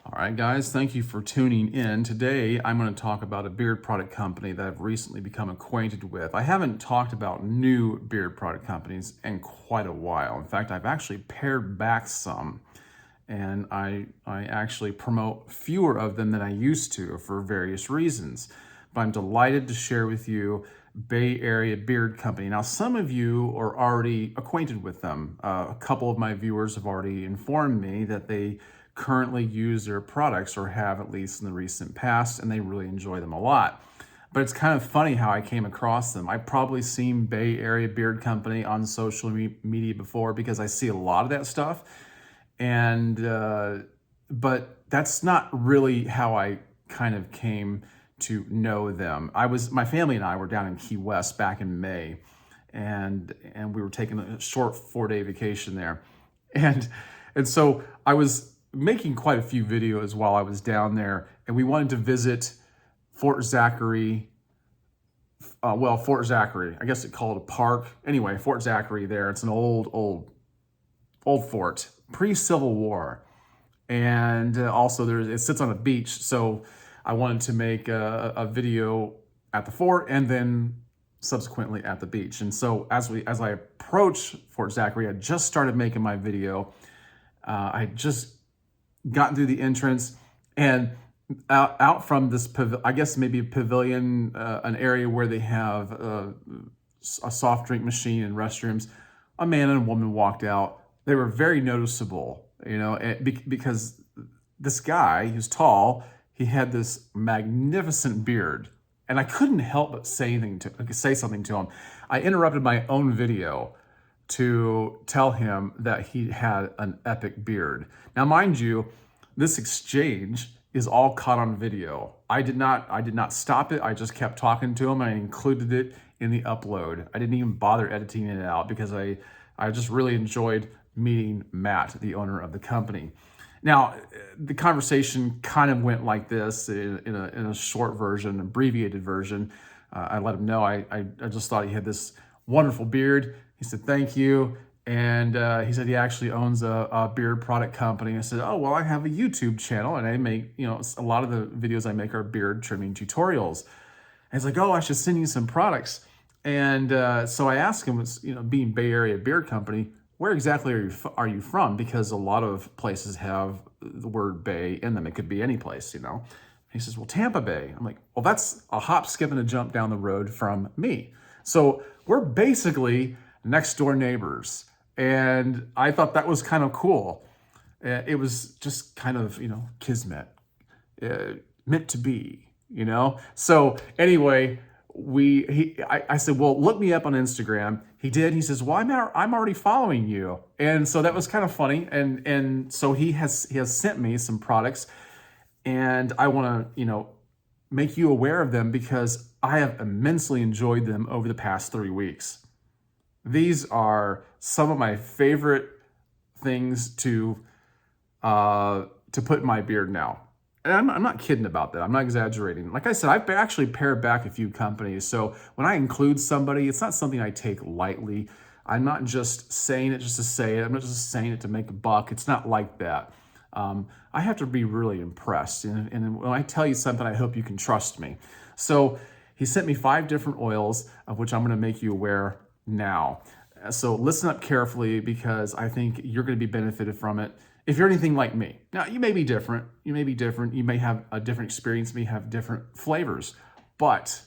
All right, guys, thank you for tuning in. Today, I'm going to talk about a beard product company that I've recently become acquainted with. I haven't talked about new beard product companies in quite a while. In fact, I've actually pared back some, and I actually promote fewer of them than I used to for various reasons. But I'm delighted to share with you Bay Area Beard Company. Now, some of you are already acquainted with them. A couple of my viewers have already informed me that they currently use their products, or have at least in the recent past, and they really enjoy them a lot. But it's kind of funny how I came across them. I've probably seen Bay Area Beard Company on social media before because I see a lot of that stuff. And but that's not really how I kind of came to know them. My family and I were down in Key West back in May, and we were taking a short 4-day vacation there. And so I was making quite a few videos while I was down there, and we wanted to visit Fort Zachary. Fort Zachary, I guess they call it a park. Anyway, Fort Zachary there. It's an old fort, pre-Civil War. And also it sits on a beach. So I wanted to make a video at the fort and then subsequently at the beach. And so as I approached Fort Zachary, I just started making my video. I just gotten through the entrance, and out from this, I guess maybe a pavilion, an area where they have a soft drink machine and restrooms, a man and a woman walked out. They were very noticeable, because this guy, who's tall, he had this magnificent beard, and I couldn't help but say something to him. I interrupted my own video to tell him that he had an epic beard. Now, mind you, this exchange is all caught on video. I did not stop it. I just kept talking to him, and I included it in the upload. I didn't even bother editing it out because I just really enjoyed meeting Matt, the owner of the company. Now, the conversation kind of went like this in a short version, abbreviated version. I let him know I just thought he had this wonderful beard. He said, thank you. And he said he actually owns a beard product company. I said, oh, well, I have a YouTube channel, and I make, a lot of the videos I make are beard trimming tutorials. And he's like, oh, I should send you some products. And so I asked him, being Bay Area Beard Company, where exactly are you from? Because a lot of places have the word Bay in them. It could be any place, He says, well, Tampa Bay. I'm like, well, that's a hop, skip, and a jump down the road from me. So we're basically next door neighbors. And I thought that was kind of cool. It was just kind of, kismet, meant to be, So anyway, I said, well, look me up on Instagram. He did. He says, well, I'm already following you. And so that was kind of funny. And so he has sent me some products, and I want to, make you aware of them because I have immensely enjoyed them over the past 3 weeks. These are some of my favorite things to put in my beard now. And I'm not kidding about that. I'm not exaggerating. Like I said, I've actually pared back a few companies. So when I include somebody, it's not something I take lightly. I'm not just saying it just to say it. I'm not just saying it to make a buck. It's not like that. I have to be really impressed. And when I tell you something, I hope you can trust me. So he sent me 5 different oils, of which I'm going to make you aware now. So listen up carefully, because I think you're going to be benefited from it if you're anything like me. Now, you may be different. You may have a different experience, may have different flavors, but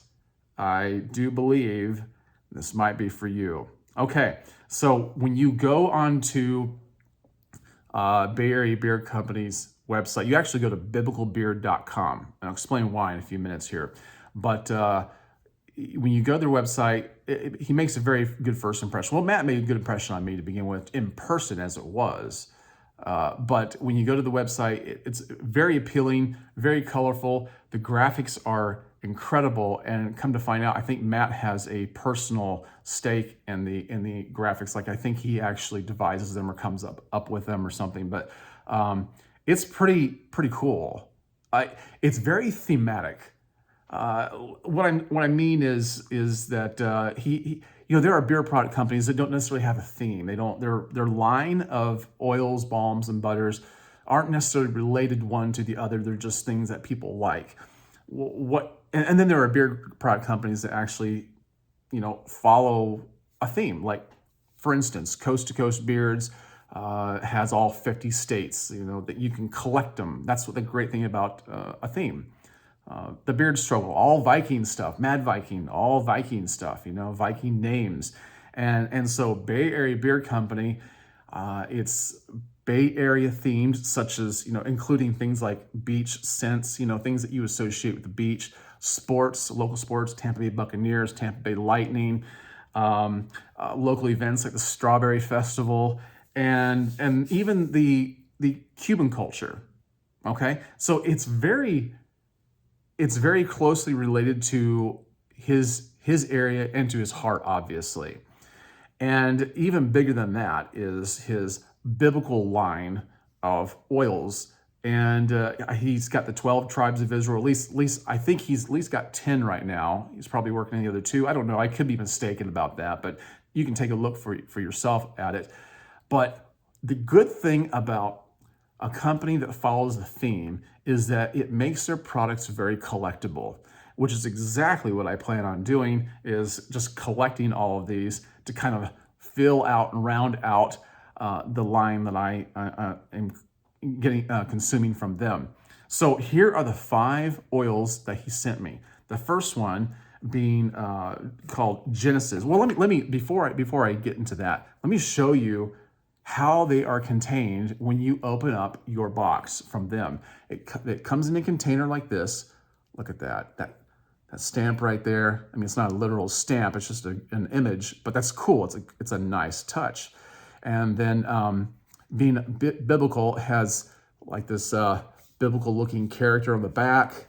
I do believe this might be for you. Okay, so when you go onto Bay Area Beard Company's website, you actually go to biblicalbeard.com. And I'll explain why in a few minutes here. But when you go to their website, he makes a very good first impression. Well, Matt made a good impression on me to begin with, in person as it was. But when you go to the website, it's very appealing, very colorful. The graphics are incredible, and come to find out, I think Matt has a personal stake in the graphics. Like, I think he actually devises them or comes up with them or something. But it's pretty cool. It's very thematic. What I mean is that he there are beer product companies that don't necessarily have a theme. Their line of oils, balms, and butters aren't necessarily related one to the other. They're just things that people like. And then there are beard product companies that actually, follow a theme. Like, for instance, Coast to Coast Beards has all 50 states, that you can collect them. That's what the great thing about a theme. The Beard Struggle, all Viking stuff. Mad Viking, all Viking stuff, Viking names. And so Bay Area Beard Company, it's Bay Area themed, such as, including things like beach scents, things that you associate with the beach, sports, local sports, Tampa Bay Buccaneers, Tampa Bay Lightning, local events like the Strawberry Festival, and even the Cuban culture. Okay, so it's very closely related to his area and to his heart, obviously. And even bigger than that is his biblical line of oils. And he's got the 12 tribes of Israel. At least I think he's at least got 10 right now. He's probably working on the other 2. I don't know. I could be mistaken about that, but you can take a look for yourself at it. But the good thing about a company that follows the theme is that it makes their products very collectible, which is exactly what I plan on doing, is just collecting all of these to kind of fill out and round out the line that I am consuming from them. So here are the 5 oils that he sent me. The first one being called Genesis. Well, let me before I get into that, let me show you how they are contained when you open up your box from them. It comes in a container like this. Look at that stamp right there. I mean, it's not a literal stamp, it's just an image, but that's cool. It's a nice touch. And then being biblical, has like this biblical looking character on the back,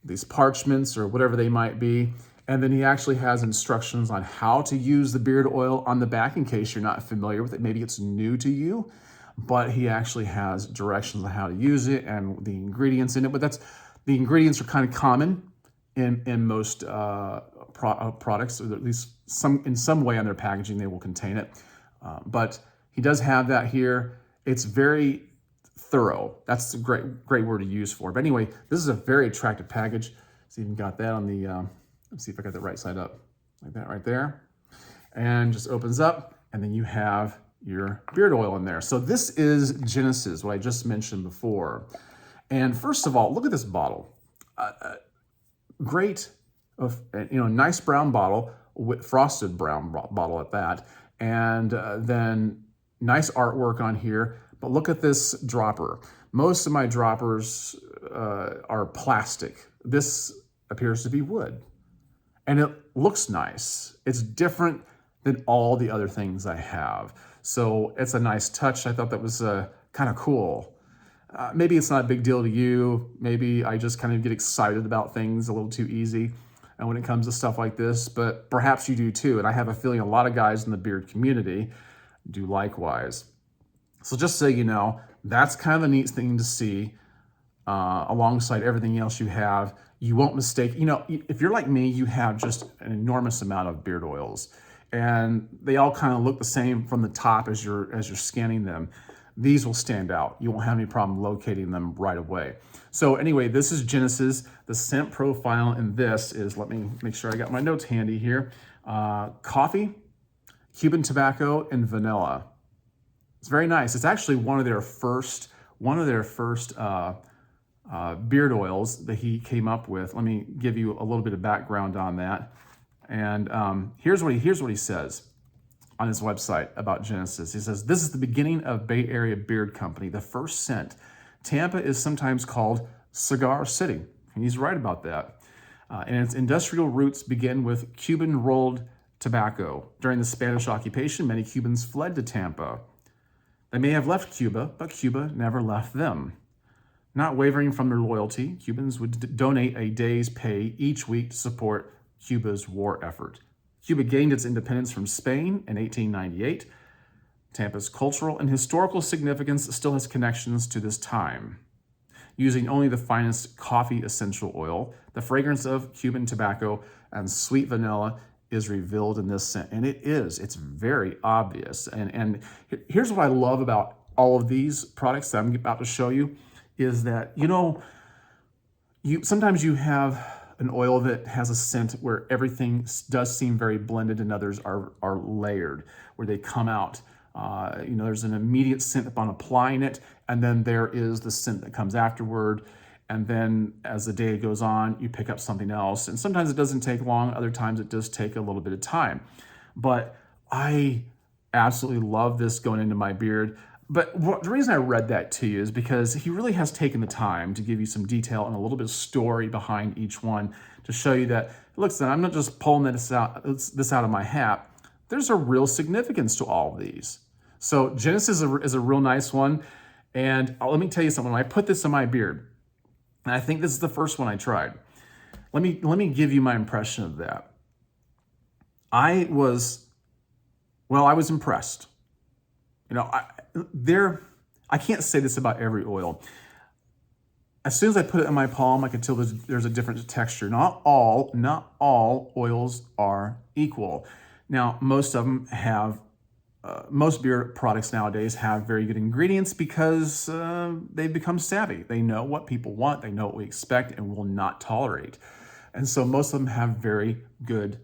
these parchments or whatever they might be. And then he actually has instructions on how to use the beard oil on the back in case you're not familiar with it. Maybe it's new to you, but he actually has directions on how to use it and the ingredients in it. But the ingredients are kind of common in most products, or at least in some way on their packaging they will contain it. But he does have that here. It's very thorough. That's a great word to use for. But anyway, this is a very attractive package. It's even got that on the, let's see if I got the right side up, like that right there. And just opens up, and then you have your beard oil in there. So this is Genesis, what I just mentioned before. And first of all, look at this bottle. Great, nice brown bottle, with frosted brown bottle at that. And then nice artwork on here. But look at this dropper. Most of my droppers are plastic. This appears to be wood. And it looks nice. It's different than all the other things I have. So it's a nice touch. I thought that was kind of cool. Maybe it's not a big deal to you. Maybe I just kind of get excited about things a little too easy and when it comes to stuff like this, but perhaps you do too. And I have a feeling a lot of guys in the beard community do likewise. So just so you know, that's kind of a neat thing to see alongside everything else you have. You won't mistake, if you're like me, you have just an enormous amount of beard oils and they all kind of look the same from the top as you're scanning them. These will stand out. You won't have any problem locating them right away. So anyway, this is Genesis. The scent profile in this is, let me make sure I got my notes handy here. Coffee, Cuban tobacco, and vanilla. It's very nice. It's actually one of their first beard oils that he came up with. Let me give you a little bit of background on that. And here's what he says on his website about Genesis. He says, "This is the beginning of Bay Area Beard Company, the first scent. Tampa is sometimes called Cigar City." And he's right about that. And its industrial roots begin with Cuban rolled tobacco. During the Spanish occupation, many Cubans fled to Tampa. They may have left Cuba, but Cuba never left them. Not wavering from their loyalty, Cubans would donate a day's pay each week to support Cuba's war effort. Cuba gained its independence from Spain in 1898. Tampa's cultural and historical significance still has connections to this time. Using only the finest coffee essential oil, the fragrance of Cuban tobacco and sweet vanilla is revealed in this scent. And it's very obvious. And here's what I love about all of these products that I'm about to show you is that, sometimes you have an oil that has a scent where everything does seem very blended and others are layered, where they come out. There's an immediate scent upon applying it, and then there is the scent that comes afterward. And then as the day goes on, you pick up something else. And sometimes it doesn't take long. Other times it does take a little bit of time. But I absolutely love this going into my beard. But the reason I read that to you is because he really has taken the time to give you some detail and a little bit of story behind each one to show you that, look, son, I'm not just pulling this out of my hat. There's a real significance to all of these. So Genesis is a real nice one. And let me tell you something. When I put this in my beard, and I think this is the first one I tried, let me give you my impression of that. I was impressed. I can't say this about every oil. As soon as I put it in my palm, I could tell there's a different texture. Not all oils are equal. Now, most of them have, most beard products nowadays have very good ingredients because they've become savvy. They know what people want, they know what we expect and will not tolerate. And so most of them have very good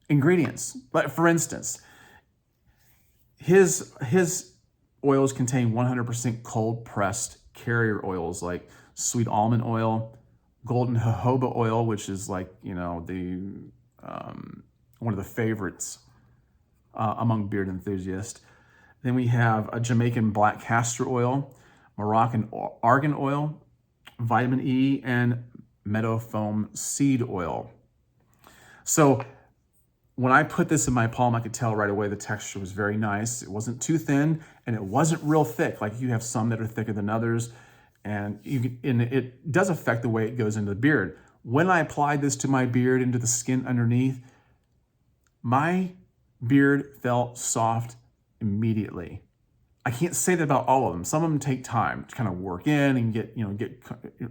ingredients. But for instance, his oils contain 100% cold pressed carrier oils like sweet almond oil, golden jojoba oil, which is like, the one of the favorites among beard enthusiasts. Then we have a Jamaican black castor oil, Moroccan argan oil, vitamin E, and meadow foam seed oil. So when I put this in my palm, I could tell right away the texture was very nice. It wasn't too thin, and it wasn't real thick. Like you have some that are thicker than others, and it does affect the way it goes into the beard. When I applied this to my beard, into the skin underneath, my beard felt soft immediately. I can't say that about all of them. Some of them take time to kind of work in and get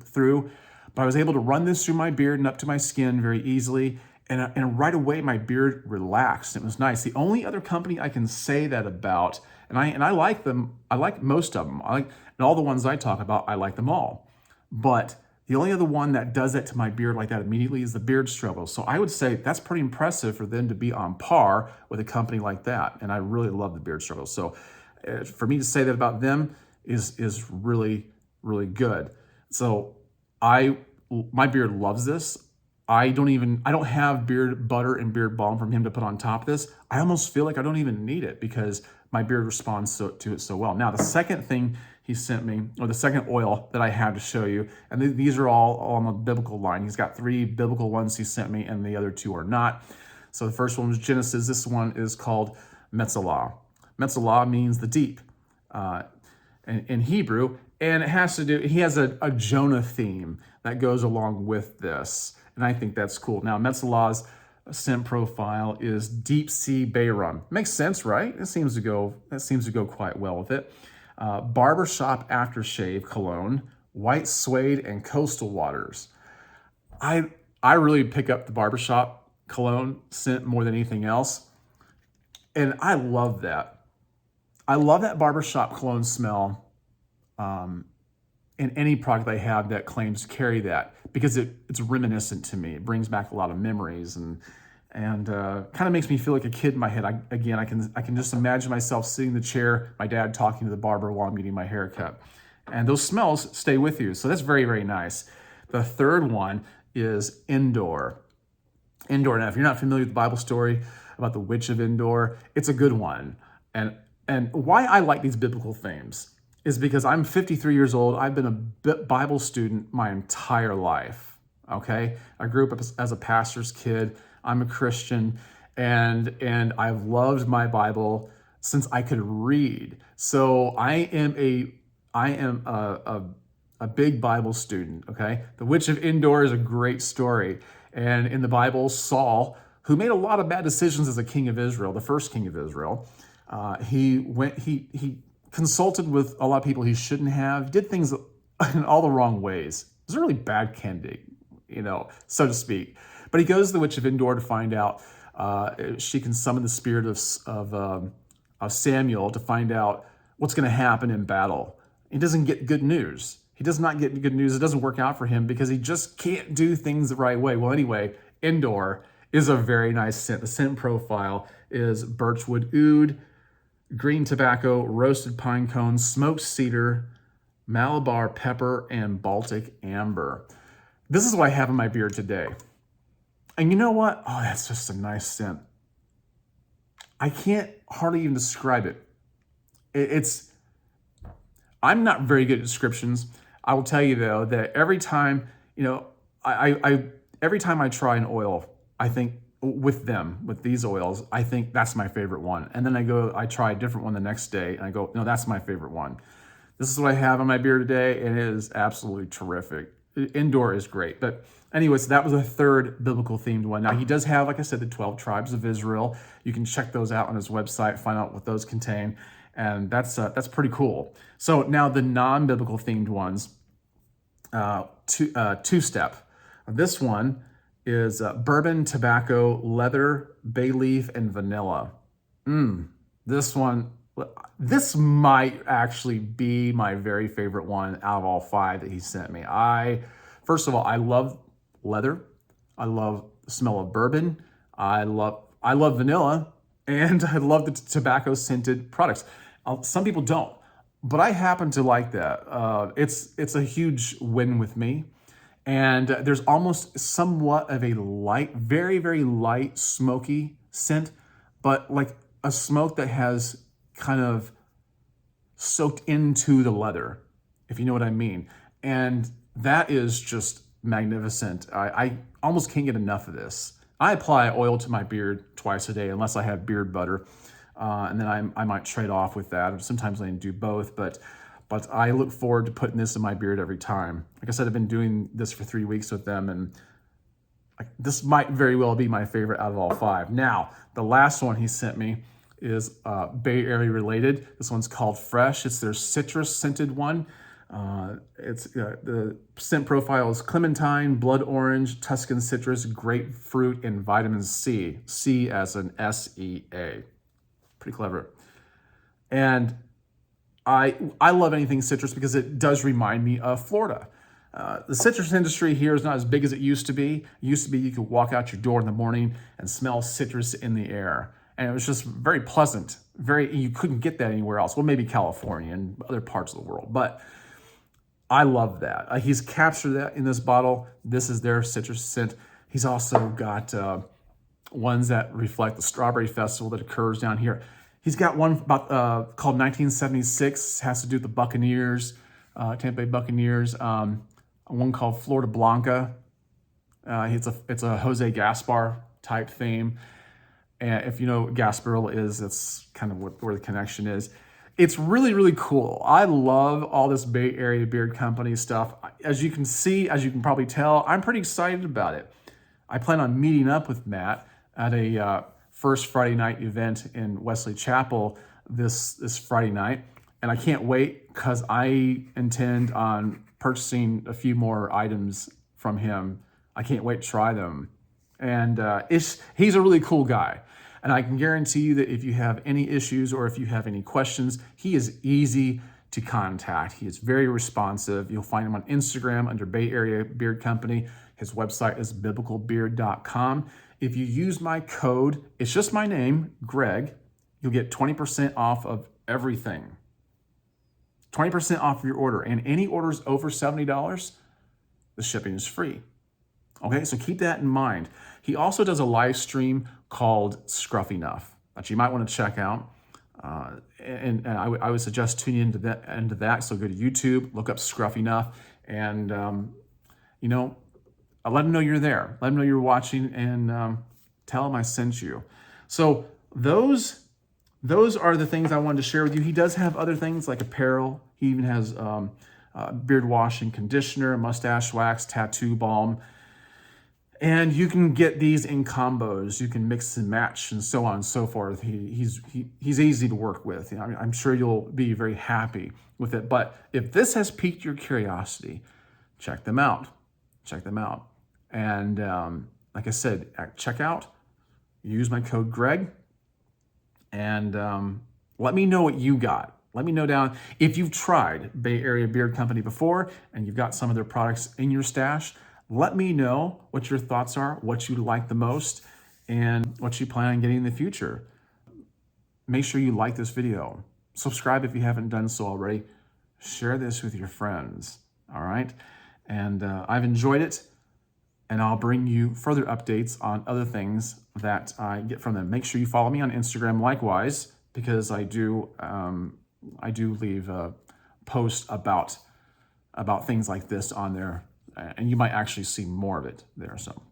through, but I was able to run this through my beard and up to my skin very easily. And right away, my beard relaxed. It was nice. The only other company I can say that about, and I like them, I like most of them. And all the ones I talk about, I like them all. But the only other one that does that to my beard like that immediately is the Beard Struggle. So I would say that's pretty impressive for them to be on par with a company like that. And I really love the Beard Struggle. So for me to say that about them is really, really good. So my beard loves this. I don't have beard butter and beard balm from him to put on top of this. I almost feel like I don't even need it because my beard responds to it so well. Now, the second thing he sent me, or the second oil that I have to show you, and these are all on the biblical line. He's got 3 biblical ones he sent me, and the other 2 are not. So the first one was Genesis. This one is called Metzalah. Metzalah means the deep in Hebrew, and it has to do, he has a Jonah theme that goes along with this. And I think that's cool. Now, Metzalah's scent profile is deep sea bay rum. Makes sense, right? That seems to go quite well with it. Barbershop aftershave cologne, white suede, and coastal waters. I really pick up the barbershop cologne scent more than anything else. And I love that. I love that barbershop cologne smell in any product I have that claims to carry that, because it's reminiscent to me. It brings back a lot of memories and kind of makes me feel like a kid in my head. I can just imagine myself sitting in the chair, my dad talking to the barber while I'm getting my hair cut. And those smells stay with you. So that's very, very nice. The third one is Endor. Endor. Now, if you're not familiar with the Bible story about the witch of Endor, it's a good one. And why I like these biblical themes is because I'm 53 years old. I've been a Bible student my entire life, okay? I grew up as a pastor's kid. I'm a Christian, and I've loved my Bible since I could read. So I am a big Bible student, okay? The Witch of Endor is a great story. And in the Bible, Saul, who made a lot of bad decisions as a king of Israel, the first king of Israel, he consulted with a lot of people he shouldn't have, did things in all the wrong ways. It was a really bad candidate, so to speak. But he goes to the Witch of Endor to find out she can summon the spirit of of Samuel to find out what's going to happen in battle. He doesn't get good news. He does not get good news. It doesn't work out for him because he just can't do things the right way. Well, anyway, Endor is a very nice scent. The scent profile is birchwood oud, green tobacco, roasted pine cones, smoked cedar, Malabar pepper, and Baltic amber. This is what I have in my beard today. And you know what? Oh, that's just a nice scent. I can't hardly even describe it. I'm not very good at descriptions. I will tell you though that every time, every time I try an oil, I think with these oils, I think that's my favorite one. And then I try a different one the next day and I go, no, that's my favorite one. This is what I have on my beard today, and it is absolutely terrific. Endor is great. But anyways, that was a third biblical themed one. Now he does have, like I said, the 12 tribes of Israel. You can check those out on his website, find out what those contain. And that's pretty cool. So now the non-biblical themed ones, two-step. This one is bourbon, tobacco, leather, bay leaf, and vanilla. This might actually be my very favorite one out of all 5 that he sent me. First of all, I love leather. I love the smell of bourbon. I love vanilla, and I love the tobacco scented products. Some people don't, but I happen to like that. It's a huge win with me. And there's almost somewhat of a light, very, very light, smoky scent, but like a smoke that has kind of soaked into the leather, if you know what I mean. And that is just magnificent. I almost can't get enough of this. I apply oil to my beard twice a day, unless I have beard butter. And then I might trade off with that. Sometimes I do both, but I look forward to putting this in my beard every time. Like I said, I've been doing this for 3 weeks with them, and this might very well be my favorite out of all 5. Now, the last one he sent me is Bay Area related. This one's called Fresh. It's their citrus scented one. The scent profile is clementine, blood orange, Tuscan citrus, grapefruit, and vitamin C. C as an SEA. Pretty clever. And I love anything citrus because it does remind me of Florida. The citrus industry here is not as big as it used to be. It used to be you could walk out your door in the morning and smell citrus in the air. And it was just very pleasant. You couldn't get that anywhere else. Well, maybe California and other parts of the world. But I love that. He's captured that in this bottle. This is their citrus scent. He's also got ones that reflect the Strawberry Festival that occurs down here. He's got one about called 1976. Has to do with the Buccaneers, Tampa Bay Buccaneers. One called Florida Blanca. It's a Jose Gaspar type theme. And if you know what Gasparilla is, that's kind of where the connection is. It's really, really cool. I love all this Bay Area beard company stuff. As you can see, as you can probably tell, I'm pretty excited about it. I plan on meeting up with Matt at a first Friday night event in Wesley Chapel this Friday night. And I can't wait because I intend on purchasing a few more items from him. I can't wait to try them. And he's a really cool guy. And I can guarantee you that if you have any issues or if you have any questions, he is easy to contact. He is very responsive. You'll find him on Instagram under Bay Area Beard Company. His website is biblicalbeard.com. If you use my code, it's just my name, Greg, you'll get 20% off of everything. 20% off of your order. And any orders over $70, the shipping is free. Okay, so keep that in mind. He also does a live stream called Scruff Enough that you might want to check out. And I would suggest tuning into that. So go to YouTube, look up Scruff Enough, and let him know you're there. Let him know you're watching, and tell him I sent you. So those are the things I wanted to share with you. He does have other things like apparel. He even has beard wash and conditioner, mustache wax, tattoo balm. And you can get these in combos. You can mix and match and so on and so forth. He's easy to work with. I'm sure you'll be very happy with it. But if this has piqued your curiosity, check them out. Check them out. And like I said, at checkout, use my code Greg. And Let me know what you got. Let me know down if you've tried Bay Area Beard Company before and you've got some of their products in your stash. Let me know what your thoughts are, what you like the most, and what you plan on getting in the future. Make sure you like this video. Subscribe if you haven't done so already. Share this with your friends, all right? And I've enjoyed it, and I'll bring you further updates on other things that I get from them. Make sure you follow me on Instagram likewise, because I do leave a post about things like this on there, and you might actually see more of it there. So,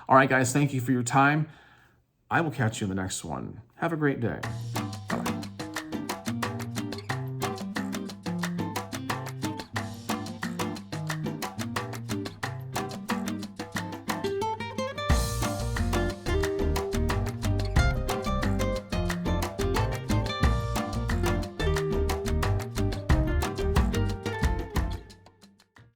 all right, guys, thank you for your time. I will catch you in the next one. Have a great day.